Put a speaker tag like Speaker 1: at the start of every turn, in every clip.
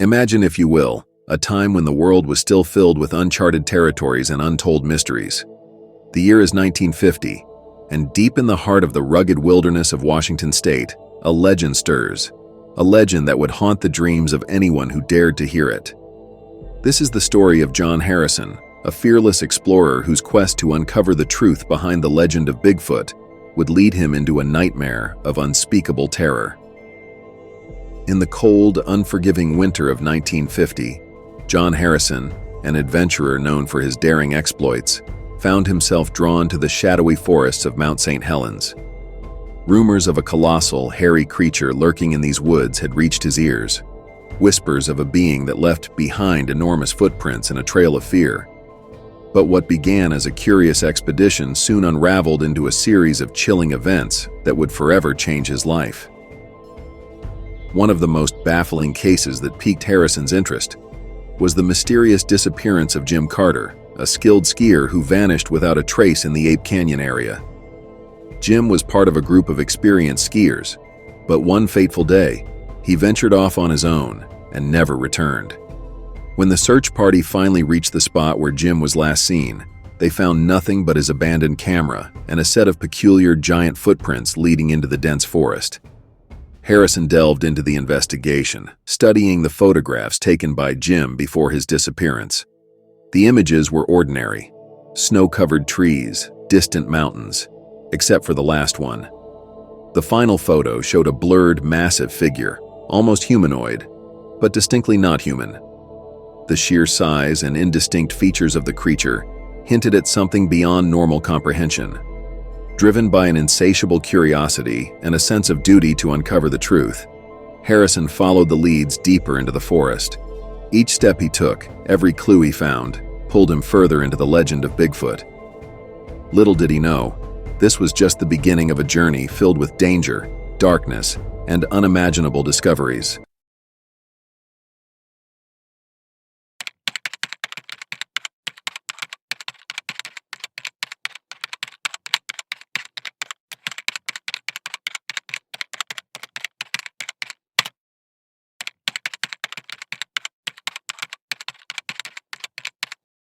Speaker 1: Imagine, if you will, a time when the world was still filled with uncharted territories and untold mysteries. The year is 1950, and deep in the heart of the rugged wilderness of Washington state, a legend stirs. A legend that would haunt the dreams of anyone who dared to hear it. This is the story of John Harrison, a fearless explorer whose quest to uncover the truth behind the legend of Bigfoot would lead him into a nightmare of unspeakable terror. In the cold, unforgiving winter of 1950, John Harrison, an adventurer known for his daring exploits, found himself drawn to the shadowy forests of Mount St. Helens. Rumors of a colossal, hairy creature lurking in these woods had reached his ears, whispers of a being that left behind enormous footprints and a trail of fear. But what began as a curious expedition soon unraveled into a series of chilling events that would forever change his life. One of the most baffling cases that piqued Harrison's interest was the mysterious disappearance of Jim Carter, a skilled skier who vanished without a trace in the Ape Canyon area. Jim was part of a group of experienced skiers, but one fateful day, he ventured off on his own and never returned. When the search party finally reached the spot where Jim was last seen, they found nothing but his abandoned camera and a set of peculiar giant footprints leading into the dense forest. Harrison delved into the investigation, studying the photographs taken by Jim before his disappearance. The images were ordinary: snow-covered trees, distant mountains, except for the last one. The final photo showed a blurred, massive figure, almost humanoid, but distinctly not human. The sheer size and indistinct features of the creature hinted at something beyond normal comprehension. Driven by an insatiable curiosity and a sense of duty to uncover the truth, Harrison followed the leads deeper into the forest. Each step he took, every clue he found, pulled him further into the legend of Bigfoot. Little did he know, this was just the beginning of a journey filled with danger, darkness, and unimaginable discoveries.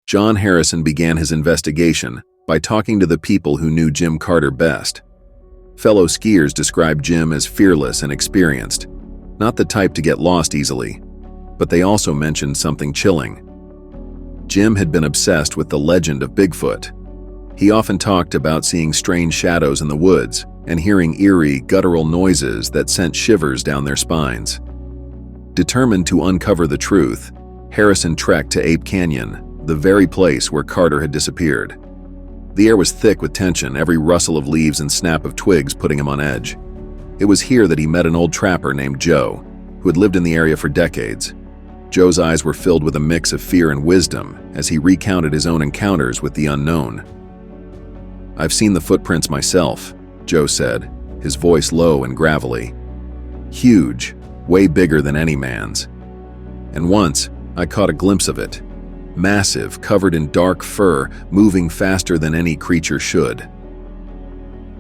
Speaker 1: John Harrison began his investigation by talking to the people who knew Jim Carter best. Fellow skiers described Jim as fearless and experienced, not the type to get lost easily, but they also mentioned something chilling. Jim had been obsessed with the legend of Bigfoot. He often talked about seeing strange shadows in the woods and hearing eerie, guttural noises that sent shivers down their spines. Determined to uncover the truth, Harrison trekked to Ape Canyon, the very place where Carter had disappeared. The air was thick with tension, every rustle of leaves and snap of twigs putting him on edge. It was here that he met an old trapper named Joe, who had lived in the area for decades. Joe's eyes were filled with a mix of fear and wisdom as he recounted his own encounters with the unknown. "I've seen the footprints myself," Joe said, his voice low and gravelly. "Huge, way bigger than any man's. And once, I caught a glimpse of it. Massive, covered in dark fur, moving faster than any creature should."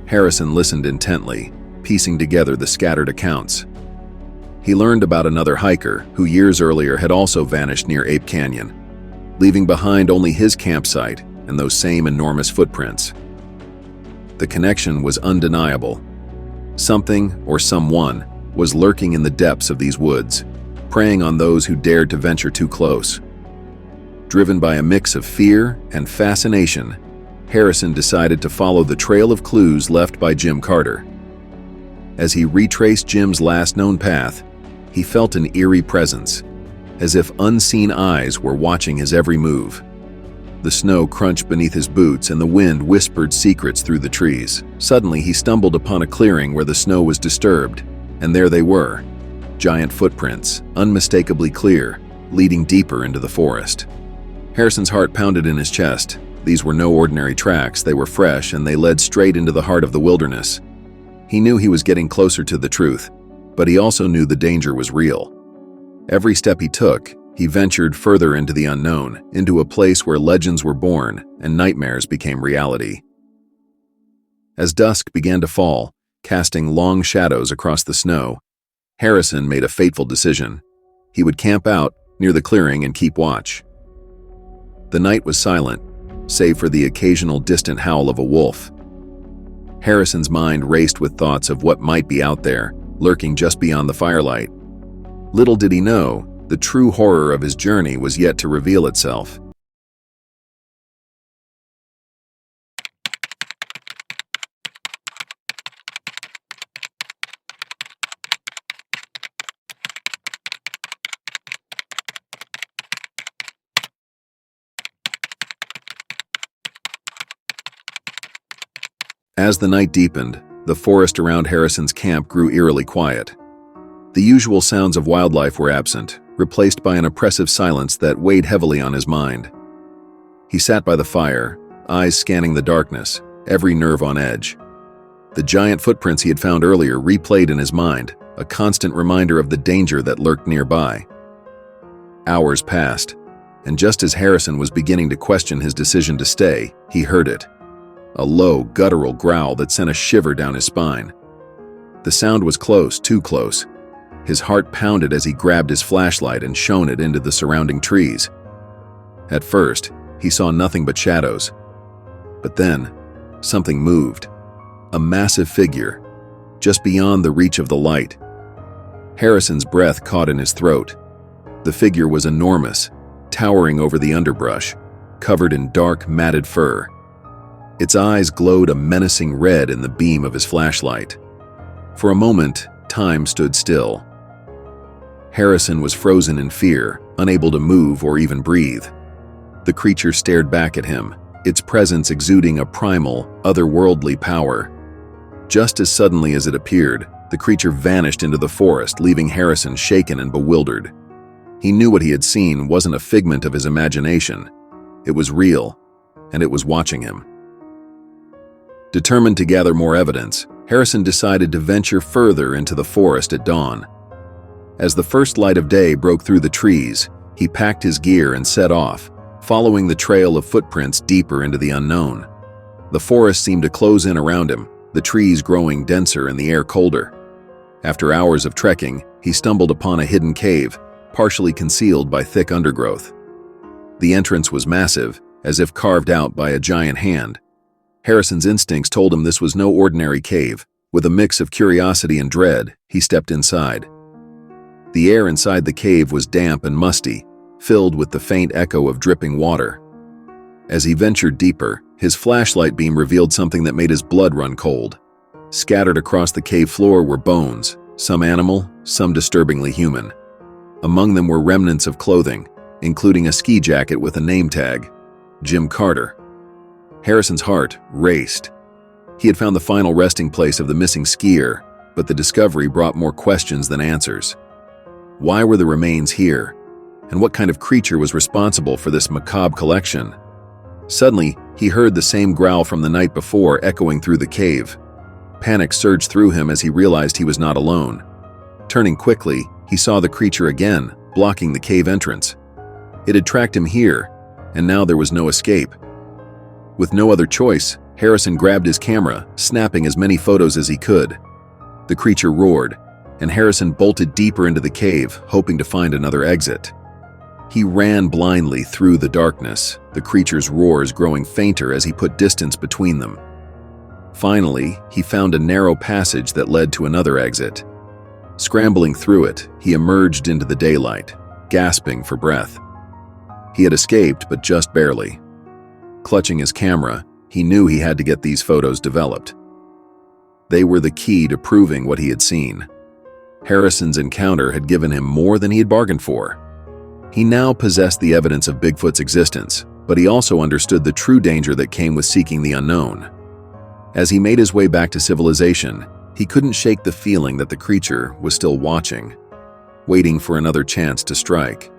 Speaker 1: Harrison listened intently, piecing together the scattered accounts. He learned about another hiker who years earlier had also vanished near Ape Canyon, leaving behind only his campsite and those same enormous footprints. The connection was undeniable. Something, or someone, was lurking in the depths of these woods, preying on those who dared to venture too close. Driven by a mix of fear and fascination, Harrison decided to follow the trail of clues left by Jim Carter. As he retraced Jim's last known path, he felt an eerie presence, as if unseen eyes were watching his every move. The snow crunched beneath his boots and the wind whispered secrets through the trees. Suddenly, he stumbled upon a clearing where the snow was disturbed, and there they were, giant footprints, unmistakably clear, leading deeper into the forest. Harrison's heart pounded in his chest. These were no ordinary tracks, they were fresh, and they led straight into the heart of the wilderness. He knew he was getting closer to the truth, but he also knew the danger was real. Every step he took, he ventured further into the unknown, into a place where legends were born and nightmares became reality. As dusk began to fall, casting long shadows across the snow, Harrison made a fateful decision. He would camp out near the clearing and keep watch. The night was silent, save for the occasional distant howl of a wolf. Harrison's mind raced with thoughts of what might be out there, lurking just beyond the firelight. Little did he know, the true horror of his journey was yet to reveal itself. As the night deepened, the forest around Harrison's camp grew eerily quiet. The usual sounds of wildlife were absent, replaced by an oppressive silence that weighed heavily on his mind. He sat by the fire, eyes scanning the darkness, every nerve on edge. The giant footprints he had found earlier replayed in his mind, a constant reminder of the danger that lurked nearby. Hours passed, and just as Harrison was beginning to question his decision to stay, he heard it. A low, guttural growl that sent a shiver down his spine. The sound was close, too close. His heart pounded as he grabbed his flashlight and shone it into the surrounding trees. At first, he saw nothing but shadows. But then, something moved. A massive figure, just beyond the reach of the light. Harrison's breath caught in his throat. The figure was enormous, towering over the underbrush, covered in dark, matted fur. Its eyes glowed a menacing red in the beam of his flashlight. For a moment, time stood still. Harrison was frozen in fear, unable to move or even breathe. The creature stared back at him, its presence exuding a primal, otherworldly power. Just as suddenly as it appeared, the creature vanished into the forest, leaving Harrison shaken and bewildered. He knew what he had seen wasn't a figment of his imagination. It was real, and it was watching him. Determined to gather more evidence, Harrison decided to venture further into the forest at dawn. As the first light of day broke through the trees, he packed his gear and set off, following the trail of footprints deeper into the unknown. The forest seemed to close in around him, the trees growing denser and the air colder. After hours of trekking, he stumbled upon a hidden cave, partially concealed by thick undergrowth. The entrance was massive, as if carved out by a giant hand. Harrison's instincts told him this was no ordinary cave. With a mix of curiosity and dread, he stepped inside. The air inside the cave was damp and musty, filled with the faint echo of dripping water. As he ventured deeper, his flashlight beam revealed something that made his blood run cold. Scattered across the cave floor were bones, some animal, some disturbingly human. Among them were remnants of clothing, including a ski jacket with a name tag, Jim Carter. Harrison's heart raced. He had found the final resting place of the missing skier, but the discovery brought more questions than answers. Why were the remains here? And what kind of creature was responsible for this macabre collection? Suddenly, he heard the same growl from the night before echoing through the cave. Panic surged through him as he realized he was not alone. Turning quickly, he saw the creature again, blocking the cave entrance. It had tracked him here, and now there was no escape. With no other choice, Harrison grabbed his camera, snapping as many photos as he could. The creature roared, and Harrison bolted deeper into the cave, hoping to find another exit. He ran blindly through the darkness, the creature's roars growing fainter as he put distance between them. Finally, he found a narrow passage that led to another exit. Scrambling through it, he emerged into the daylight, gasping for breath. He had escaped, but just barely. Clutching his camera, he knew he had to get these photos developed. They were the key to proving what he had seen. Harrison's encounter had given him more than he had bargained for. He now possessed the evidence of Bigfoot's existence, but he also understood the true danger that came with seeking the unknown. As he made his way back to civilization, he couldn't shake the feeling that the creature was still watching, waiting for another chance to strike.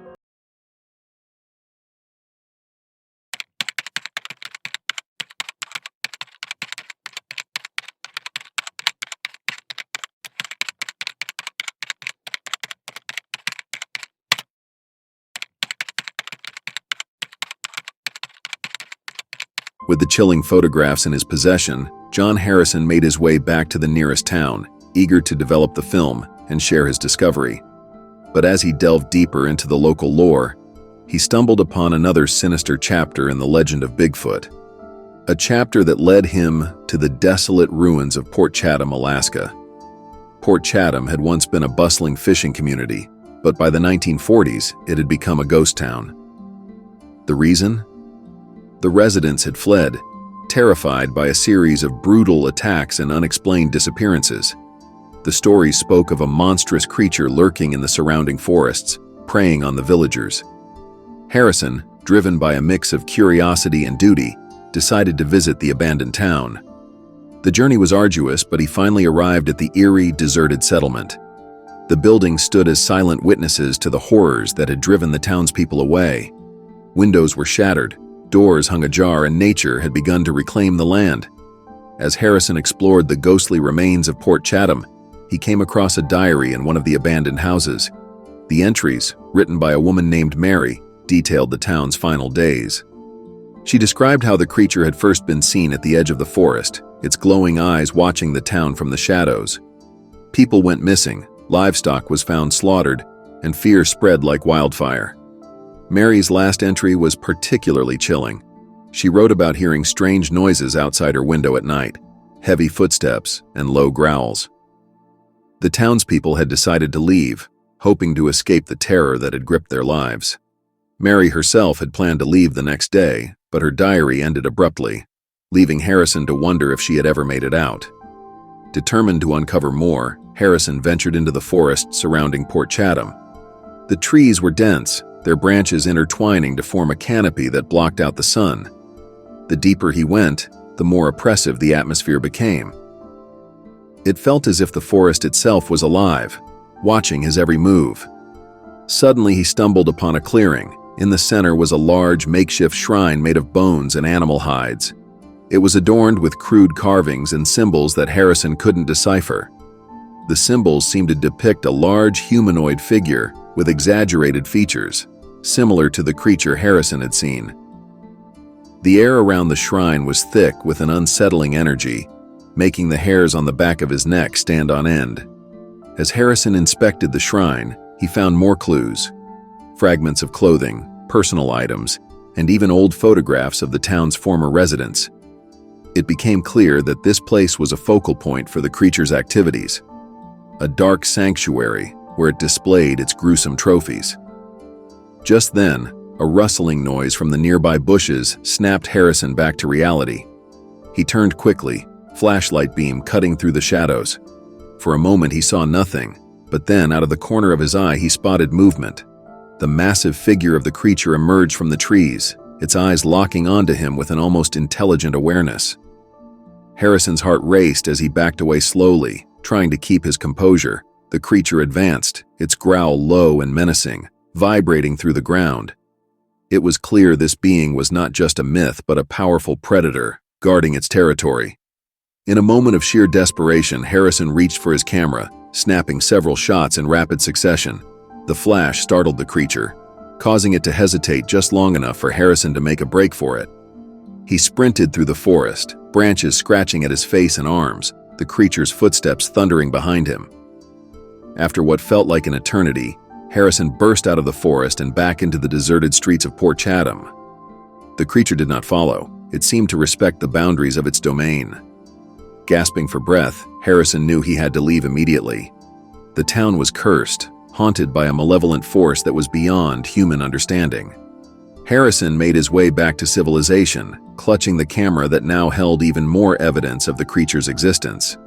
Speaker 1: With the chilling photographs in his possession, John Harrison made his way back to the nearest town, eager to develop the film and share his discovery. But as he delved deeper into the local lore, he stumbled upon another sinister chapter in the legend of Bigfoot. A chapter that led him to the desolate ruins of Port Chatham, Alaska. Port Chatham had once been a bustling fishing community, but by the 1940s, it had become a ghost town. The reason? The residents had fled, terrified by a series of brutal attacks and unexplained disappearances. The stories spoke of a monstrous creature lurking in the surrounding forests, preying on the villagers. Harrison, driven by a mix of curiosity and duty, decided to visit the abandoned town. The journey was arduous, but he finally arrived at the eerie, deserted settlement. The buildings stood as silent witnesses to the horrors that had driven the townspeople away. Windows were shattered, doors hung ajar, and nature had begun to reclaim the land. As Harrison explored the ghostly remains of Port Chatham, he came across a diary in one of the abandoned houses. The entries, written by a woman named Mary, detailed the town's final days. She described how the creature had first been seen at the edge of the forest, its glowing eyes watching the town from the shadows. People went missing, livestock was found slaughtered, and fear spread like wildfire. Mary's last entry was particularly chilling. She wrote about hearing strange noises outside her window at night, heavy footsteps, and low growls. The townspeople had decided to leave, hoping to escape the terror that had gripped their lives. Mary herself had planned to leave the next day, but her diary ended abruptly, leaving Harrison to wonder if she had ever made it out. Determined to uncover more, Harrison ventured into the forest surrounding Port Chatham. The trees were dense, their branches intertwining to form a canopy that blocked out the sun. The deeper he went, the more oppressive the atmosphere became. It felt as if the forest itself was alive, watching his every move. Suddenly he stumbled upon a clearing. In the center was a large, makeshift shrine made of bones and animal hides. It was adorned with crude carvings and symbols that Harrison couldn't decipher. The symbols seemed to depict a large humanoid figure with exaggerated features, similar to the creature Harrison had seen. The air around the shrine was thick with an unsettling energy, making the hairs on the back of his neck stand on end. As Harrison inspected the shrine, he found more clues: fragments of clothing, personal items, and even old photographs of the town's former residents. It became clear that this place was a focal point for the creature's activities, a dark sanctuary where it displayed its gruesome trophies. Just then, a rustling noise from the nearby bushes snapped Harrison back to reality. He turned quickly, flashlight beam cutting through the shadows. For a moment he saw nothing, but then out of the corner of his eye he spotted movement. The massive figure of the creature emerged from the trees, its eyes locking onto him with an almost intelligent awareness. Harrison's heart raced as he backed away slowly, trying to keep his composure. The creature advanced, its growl low and menacing, vibrating through the ground. It was clear this being was not just a myth but a powerful predator, guarding its territory. In a moment of sheer desperation, Harrison reached for his camera, snapping several shots in rapid succession. The flash startled the creature, causing it to hesitate just long enough for Harrison to make a break for it. He sprinted through the forest, branches scratching at his face and arms, the creature's footsteps thundering behind him. After what felt like an eternity, Harrison burst out of the forest and back into the deserted streets of Port Chatham. The creature did not follow. It seemed to respect the boundaries of its domain. Gasping for breath, Harrison knew he had to leave immediately. The town was cursed, haunted by a malevolent force that was beyond human understanding. Harrison made his way back to civilization, clutching the camera that now held even more evidence of the creature's existence.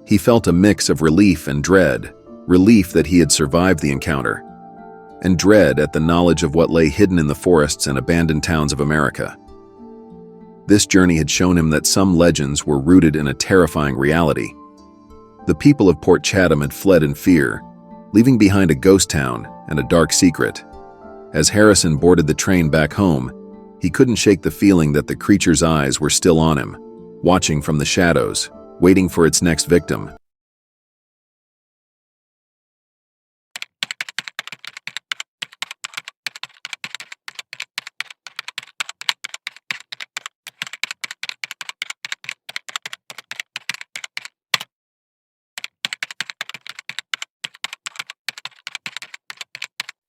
Speaker 1: He felt a mix of relief and dread, relief that he had survived the encounter, and dread at the knowledge of what lay hidden in the forests and abandoned towns of America. This journey had shown him that some legends were rooted in a terrifying reality. The people of Port Chatham had fled in fear, leaving behind a ghost town and a dark secret. As Harrison boarded the train back home, he couldn't shake the feeling that the creature's eyes were still on him, watching from the shadows, waiting for its next victim.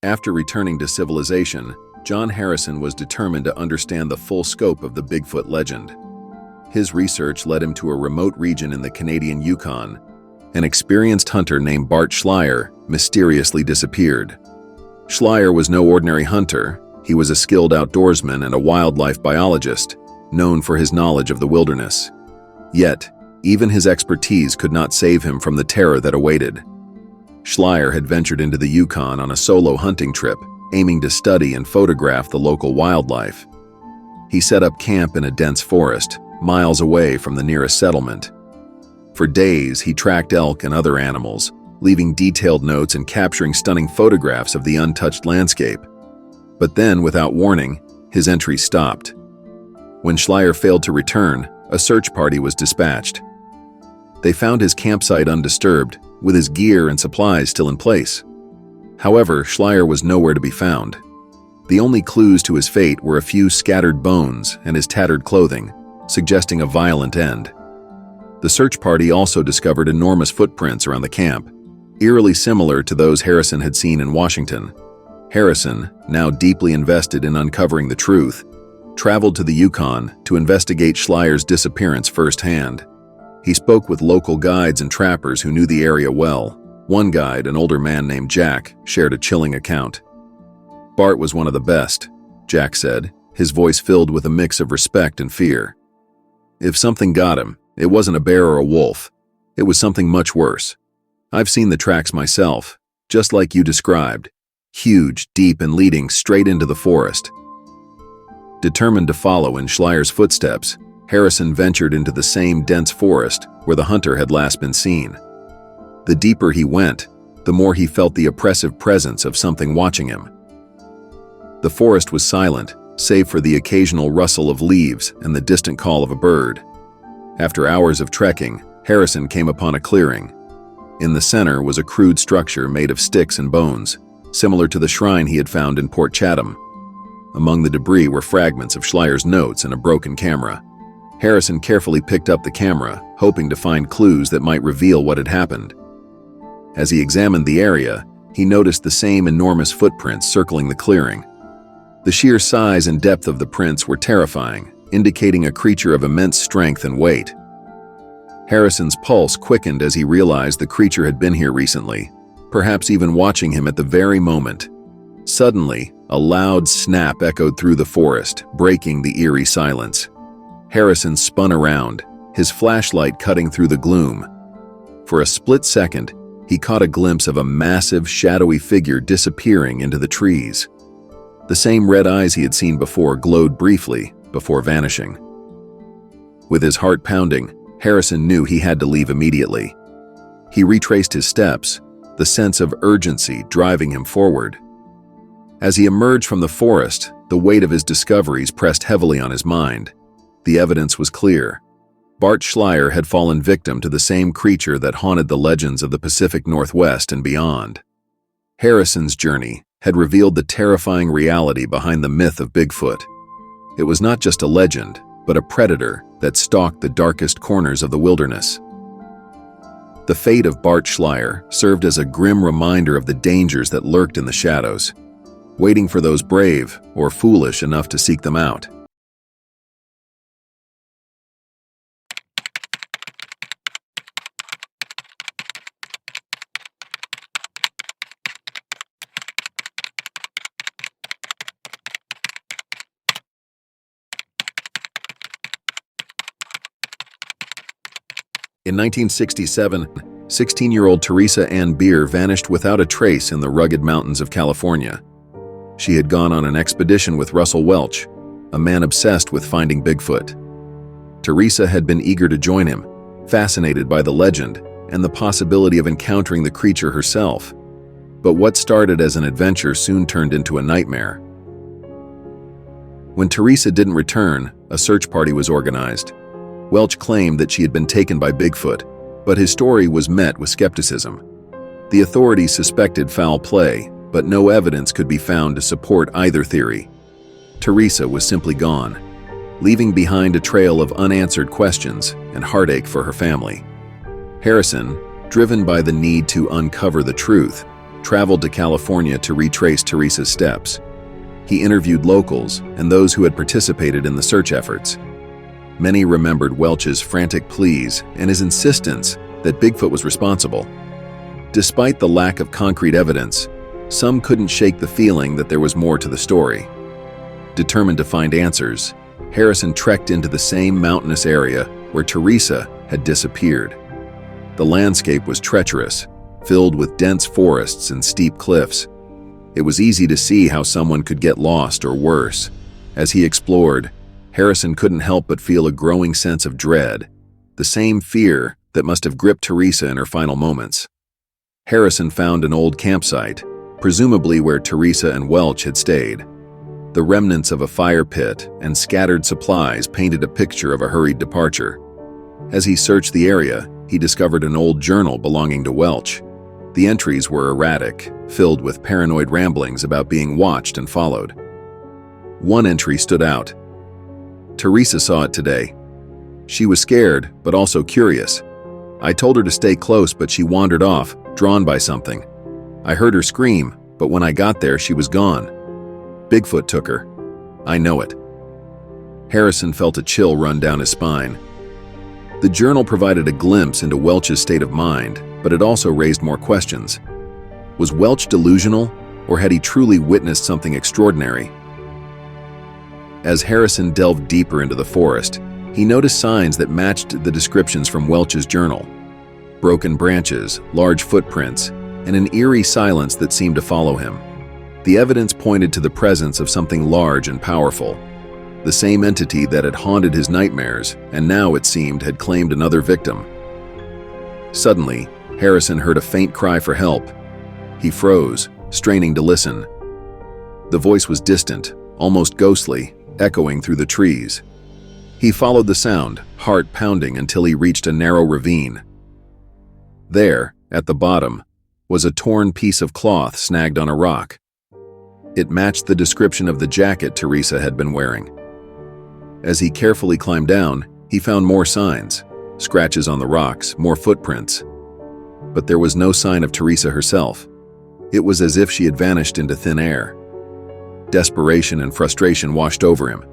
Speaker 1: After returning to civilization, John Harrison was determined to understand the full scope of the Bigfoot legend. His research led him to a remote region in the Canadian Yukon. An experienced hunter named Bart Schleyer mysteriously disappeared. Schleyer was no ordinary hunter. He was a skilled outdoorsman and a wildlife biologist, known for his knowledge of the wilderness. Yet, even his expertise could not save him from the terror that awaited. Schleyer had ventured into the Yukon on a solo hunting trip, aiming to study and photograph the local wildlife. He set up camp in a dense forest, miles away from the nearest settlement. For days, he tracked elk and other animals, leaving detailed notes and capturing stunning photographs of the untouched landscape. But then, without warning, his entry stopped. When Schleyer failed to return, a search party was dispatched. They found his campsite undisturbed, with his gear and supplies still in place. However, Schleyer was nowhere to be found. The only clues to his fate were a few scattered bones and his tattered clothing, suggesting a violent end. The search party also discovered enormous footprints around the camp, eerily similar to those Harrison had seen in Washington. Harrison, now deeply invested in uncovering the truth, traveled to the Yukon to investigate Schleyer's disappearance firsthand. He spoke with local guides and trappers who knew the area well. One guide, an older man named Jack, shared a chilling account. "Bart was one of the best," Jack said, his voice filled with a mix of respect and fear. "If something got him, it wasn't a bear or a wolf. It was something much worse. I've seen the tracks myself, just like you described. Huge, deep, and leading straight into the forest." Determined to follow in Schleyer's footsteps, Harrison ventured into the same dense forest where the hunter had last been seen. The deeper he went, the more he felt the oppressive presence of something watching him. The forest was silent, save for the occasional rustle of leaves and the distant call of a bird. After hours of trekking, Harrison came upon a clearing. In the center was a crude structure made of sticks and bones, similar to the shrine he had found in Port Chatham. Among the debris were fragments of Schleyer's notes and a broken camera. Harrison carefully picked up the camera, hoping to find clues that might reveal what had happened. As he examined the area, he noticed the same enormous footprints circling the clearing. The sheer size and depth of the prints were terrifying, indicating a creature of immense strength and weight. Harrison's pulse quickened as he realized the creature had been here recently, perhaps even watching him at the very moment. Suddenly, a loud snap echoed through the forest, breaking the eerie silence. Harrison spun around, his flashlight cutting through the gloom. For a split second, he caught a glimpse of a massive, shadowy figure disappearing into the trees. The same red eyes he had seen before glowed briefly, before vanishing. With his heart pounding, Harrison knew he had to leave immediately. He retraced his steps, the sense of urgency driving him forward. As he emerged from the forest, the weight of his discoveries pressed heavily on his mind. The evidence was clear. Bart Schleyer had fallen victim to the same creature that haunted the legends of the Pacific Northwest and beyond. Harrison's journey had revealed the terrifying reality behind the myth of Bigfoot. It was not just a legend, but a predator that stalked the darkest corners of the wilderness. The fate of Bart Schleyer served as a grim reminder of the dangers that lurked in the shadows, waiting for those brave or foolish enough to seek them out. In 1967, 16-year-old Teresa Ann Beer vanished without a trace in the rugged mountains of California. She had gone on an expedition with Russell Welch, a man obsessed with finding Bigfoot. Teresa had been eager to join him, fascinated by the legend and the possibility of encountering the creature herself. But what started as an adventure soon turned into a nightmare. When Teresa didn't return, a search party was organized. Welch claimed that she had been taken by Bigfoot, but his story was met with skepticism. The authorities suspected foul play, but no evidence could be found to support either theory. Teresa was simply gone, leaving behind a trail of unanswered questions and heartache for her family. Harrison, driven by the need to uncover the truth, traveled to California to retrace Teresa's steps. He interviewed locals and those who had participated in the search efforts. Many remembered Welch's frantic pleas and his insistence that Bigfoot was responsible. Despite the lack of concrete evidence, some couldn't shake the feeling that there was more to the story. Determined to find answers, Harrison trekked into the same mountainous area where Teresa had disappeared. The landscape was treacherous, filled with dense forests and steep cliffs. It was easy to see how someone could get lost or worse. As he explored, Harrison couldn't help but feel a growing sense of dread, the same fear that must have gripped Teresa in her final moments. Harrison found an old campsite, presumably where Teresa and Welch had stayed. The remnants of a fire pit and scattered supplies painted a picture of a hurried departure. As he searched the area, he discovered an old journal belonging to Welch. The entries were erratic, filled with paranoid ramblings about being watched and followed. One entry stood out. Teresa saw it today. She was scared, but also curious. I told her to stay close, but she wandered off, drawn by something. I heard her scream, but when I got there, she was gone. Bigfoot took her. I know it. Harrison felt a chill run down his spine. The journal provided a glimpse into Welch's state of mind, but it also raised more questions. Was Welch delusional, or had he truly witnessed something extraordinary? As Harrison delved deeper into the forest, he noticed signs that matched the descriptions from Welch's journal. Broken branches, large footprints, and an eerie silence that seemed to follow him. The evidence pointed to the presence of something large and powerful, the same entity that had haunted his nightmares and now, it seemed, had claimed another victim. Suddenly, Harrison heard a faint cry for help. He froze, straining to listen. The voice was distant, almost ghostly, echoing through the trees. He followed the sound, heart pounding, until he reached a narrow ravine. There, at the bottom, was a torn piece of cloth snagged on a rock. It matched the description of the jacket Teresa had been wearing. As he carefully climbed down, he found more signs, scratches on the rocks, more footprints. But there was no sign of Teresa herself. It was as if she had vanished into thin air. Desperation and frustration washed over him.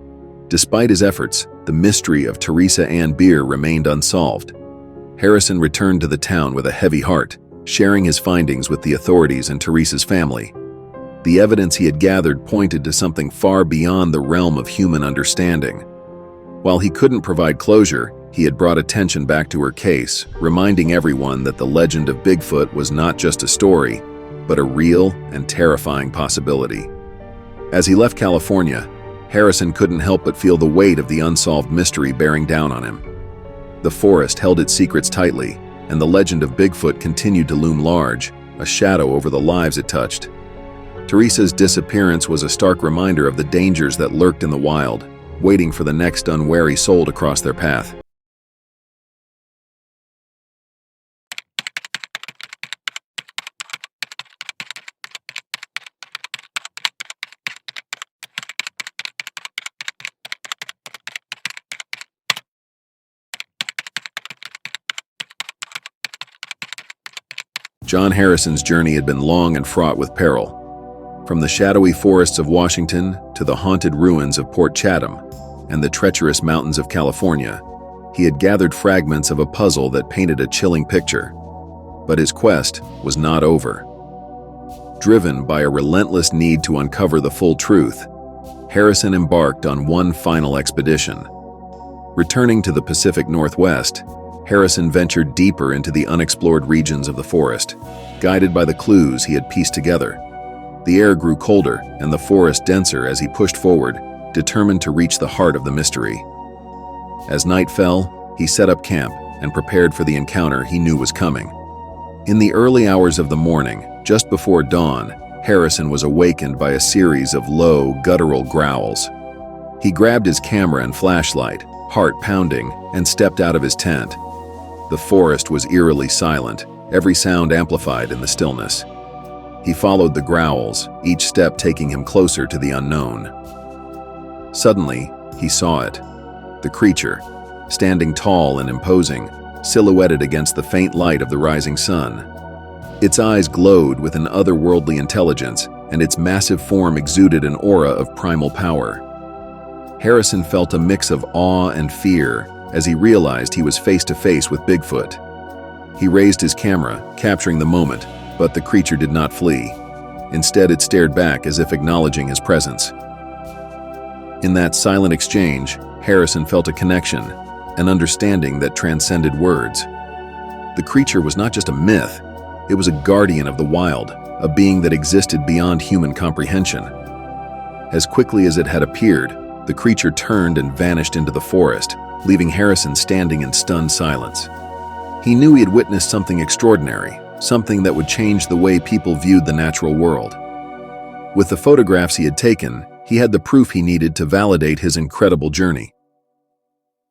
Speaker 1: Despite his efforts, the mystery of Teresa Ann Beer remained unsolved. Harrison returned to the town with a heavy heart, sharing his findings with the authorities and Teresa's family. The evidence he had gathered pointed to something far beyond the realm of human understanding. While he couldn't provide closure, he had brought attention back to her case, reminding everyone that the legend of Bigfoot was not just a story, but a real and terrifying possibility. As he left California, Harrison couldn't help but feel the weight of the unsolved mystery bearing down on him. The forest held its secrets tightly, and the legend of Bigfoot continued to loom large, a shadow over the lives it touched. Teresa's disappearance was a stark reminder of the dangers that lurked in the wild, waiting for the next unwary soul to cross their path. John Harrison's journey had been long and fraught with peril. From the shadowy forests of Washington to the haunted ruins of Port Chatham and the treacherous mountains of California, he had gathered fragments of a puzzle that painted a chilling picture. But his quest was not over. Driven by a relentless need to uncover the full truth, Harrison embarked on one final expedition. Returning to the Pacific Northwest, Harrison ventured deeper into the unexplored regions of the forest, guided by the clues he had pieced together. The air grew colder and the forest denser as he pushed forward, determined to reach the heart of the mystery. As night fell, he set up camp and prepared for the encounter he knew was coming. In the early hours of the morning, just before dawn, Harrison was awakened by a series of low, guttural growls. He grabbed his camera and flashlight, heart pounding, and stepped out of his tent. The forest was eerily silent, every sound amplified in the stillness. He followed the growls, each step taking him closer to the unknown. Suddenly, he saw it. The creature, standing tall and imposing, silhouetted against the faint light of the rising sun. Its eyes glowed with an otherworldly intelligence, and its massive form exuded an aura of primal power. Harrison felt a mix of awe and fear as he realized he was face to face with Bigfoot. He raised his camera, capturing the moment, but the creature did not flee. Instead, it stared back as if acknowledging his presence. In that silent exchange, Harrison felt a connection, an understanding that transcended words. The creature was not just a myth, it was a guardian of the wild, a being that existed beyond human comprehension. As quickly as it had appeared, the creature turned and vanished into the forest, leaving Harrison standing in stunned silence. He knew he had witnessed something extraordinary, something that would change the way people viewed the natural world. With the photographs he had taken, he had the proof he needed to validate his incredible journey.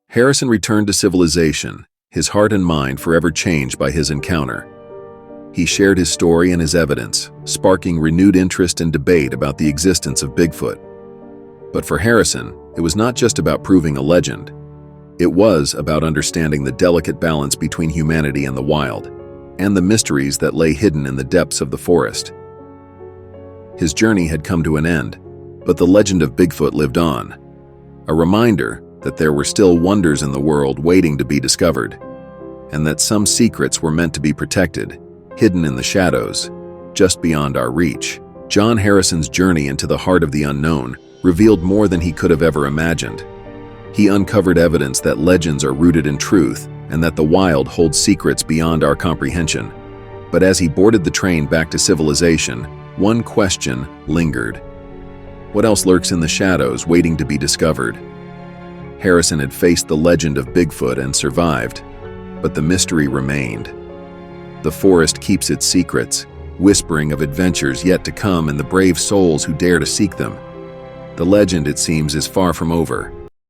Speaker 1: Harrison returned to civilization, his heart and mind forever changed by his encounter. He shared his story and his evidence, sparking renewed interest and debate about the existence of Bigfoot. But for Harrison, it was not just about proving a legend. It was about understanding the delicate balance between humanity and the wild, and the mysteries that lay hidden in the depths of the forest. His journey had come to an end, but the legend of Bigfoot lived on, a reminder that there were still wonders in the world waiting to be discovered, and that some secrets were meant to be protected, hidden in the shadows, just beyond our reach. John Harrison's journey into the heart of the unknown revealed more than he could have ever imagined. He uncovered evidence that legends are rooted in truth and that the wild holds secrets beyond our comprehension. But as he boarded the train back to civilization, one question lingered. What else lurks in the shadows waiting to be discovered? Harrison had faced the legend of Bigfoot and survived, but the mystery remained. The forest keeps its secrets, whispering of adventures yet to come and the brave souls who dare to seek them. The legend, it seems, is far from over,